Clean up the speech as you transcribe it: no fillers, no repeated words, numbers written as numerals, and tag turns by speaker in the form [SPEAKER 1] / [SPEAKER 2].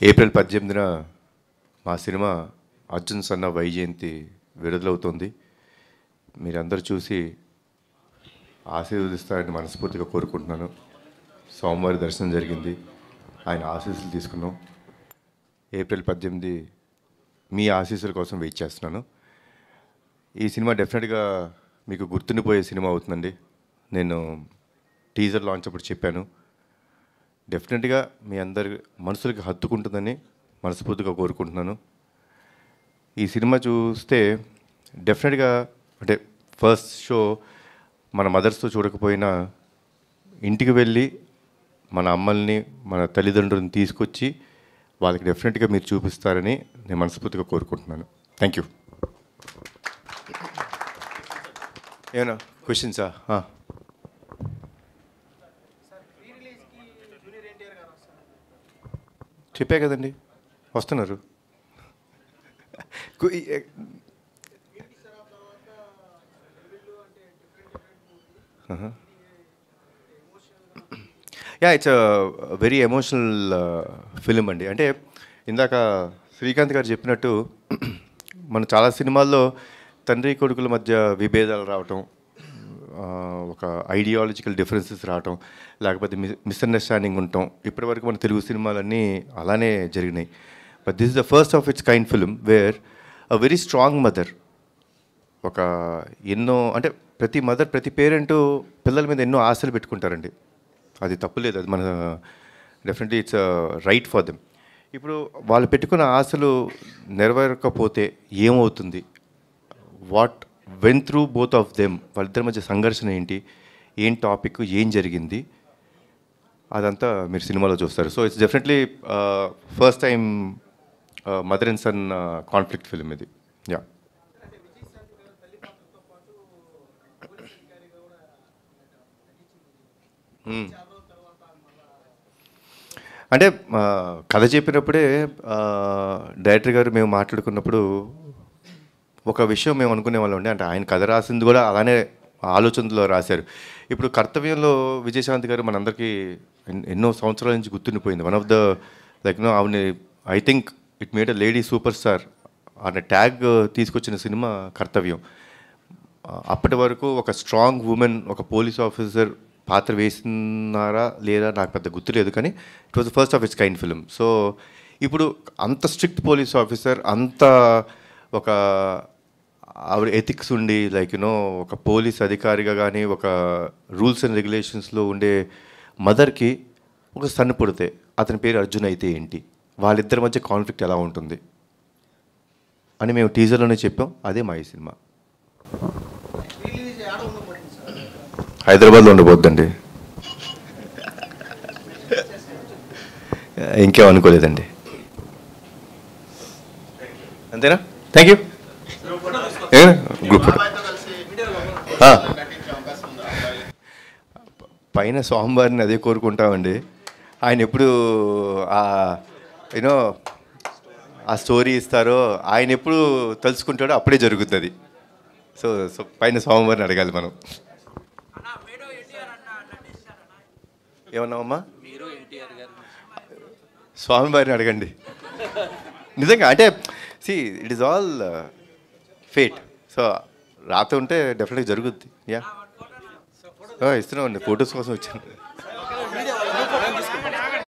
[SPEAKER 1] April 18న మా cinema Arjun సన్న వైజయంతి విడుదలవుతుంది. మీరందరూ చూసి ఆశీర్వదిస్తారని మనస్ఫూర్తిగా కోరుకుంటున్నాను. సోమవారి దర్శనం జరిగింది, ఆయన ఆశీస్సులు తీసుకున్నాం. ఏప్రిల్ 18 మీ ఆశీస్సుల కోసం వెయిట్ చేస్తున్నాను. ఈ సినిమా డెఫినెట్గా మీకు గుర్తుండిపోయే సినిమా అవుతుందండి. నేను టీజర్ లాంచ్ అప్పుడు చెప్పాను, డెఫినెట్గా మీ అందరి మనసులకి హత్తుకుంటుందని మనస్ఫూర్తిగా కోరుకుంటున్నాను. ఈ సినిమా చూస్తే డెఫినెట్గా అంటే ఫస్ట్ షో మన మదర్స్తో చూడకపోయినా ఇంటికి వెళ్ళి మన అమ్మల్ని మన తల్లిదండ్రులను తీసుకొచ్చి వాళ్ళకి డెఫినెట్గా మీరు చూపిస్తారని నేను మనస్ఫూర్తిగా కోరుకుంటున్నాను. Thank you. ఏమన్నా క్వశ్చన్సా? చెప్పే కదండి, వస్తున్నారు. Yeah, it's very emotional film అండి. అంటే ఇందాక శ్రీకాంత్ గారు చెప్పినట్టు మన చాలా సినిమాల్లో తండ్రి కొడుకుల మధ్య విభేదాలు రావటం, ఒక ఐడియాలజికల్ డిఫరెన్సెస్ రావటం, లేకపోతే మిస్అండర్స్టాండింగ్ ఉండటం, ఇప్పటివరకు మన తెలుగు సినిమాలన్నీ అలానే జరిగినాయి. But this is the first of its kind film wear a very strong mother, ఒక ఎన్నో అంటే ప్రతి మదర్ ప్రతి పేరెంటు పిల్లల మీద ఎన్నో ఆశలు పెట్టుకుంటారండి. అది తప్పులేదు, అది మన definitely it's right for them. ఇప్పుడు వాళ్ళు పెట్టుకున్న ఆశలు నెరవేరకపోతే ఏమవుతుంది, what went through both of them, వాళ్ళిద్దరి మధ్య సంఘర్షణ ఏంటి, ఏం టాపిక్, ఏం జరిగింది, అదంతా మీరు సినిమాలో చూస్తారు. So it's definitely first time mother and son conflict film ఇది. యా, అంటే కథ చెప్పినప్పుడే డైరెక్టర్ గారు మేము మాట్లాడుకున్నప్పుడు ఒక విషయం మేము అనుకునే వాళ్ళం అండి. అంటే ఆయన కథ రాసింది కూడా అలానే ఆలోచనలో రాశారు. ఇప్పుడు కర్తవ్యంలో విజయశాంతి గారు మనందరికీ ఎన్నో సంవత్సరాల నుంచి గుర్తుండిపోయింది. One of the like no ఆవిడ I think it made a lady super star అనే ట్యాగ్ తీసుకొచ్చిన సినిమా కర్తవ్యం. అప్పటి వరకు ఒక స్ట్రాంగ్ ఉమెన్, ఒక పోలీస్ ఆఫీసర్ పాత్ర వేస్తున్నారా లేదా నాకు పెద్ద గుర్తులేదు, కానీ it was the first of its kind film. So ఇప్పుడు అంత స్ట్రిక్ట్ పోలీస్ ఆఫీసర్, అంత ఒక ఆవిడ ఎథిక్స్ ఉండి లైక్ యూనో ఒక పోలీస్ అధికారిగా కానీ ఒక రూల్స్ అండ్ రెగ్యులేషన్స్లో ఉండే మదర్కి ఒక సన్ పుడితే అతని పేరు అర్జున్ అయితే ఏంటి, వాళ్ళిద్దరి మధ్య కాన్ఫ్లిక్ట్ ఎలా ఉంటుంది అని మేము టీజర్లోనే చెప్పాం. అదే మా ఈ సినిమా. హైదరాబాద్లో ఉండబోద్దండి, ఇంకేం అనుకోలేదండి. అంతేనా? Thank you. గ్రూప్ ఫోటో పైన స్వామివారిని అదే కోరుకుంటామండి. ఆయన ఎప్పుడు యూనో ఆ స్టోరీ ఇస్తారో, ఆయన ఎప్పుడు తలుచుకుంటాడో అప్పుడే జరుగుతుంది. సో పైన స్వామివారిని అడగాలి మనం. ఏమన్నామమ్మా? స్వామివారిని అడగండి నిజంగా. అంటే see it is all fate. So రాత ఉంటే డెఫినెట్గా జరుగుద్ది. యా, ఇస్తున్నామండి, ఫొటోస్ కోసం వచ్చాను.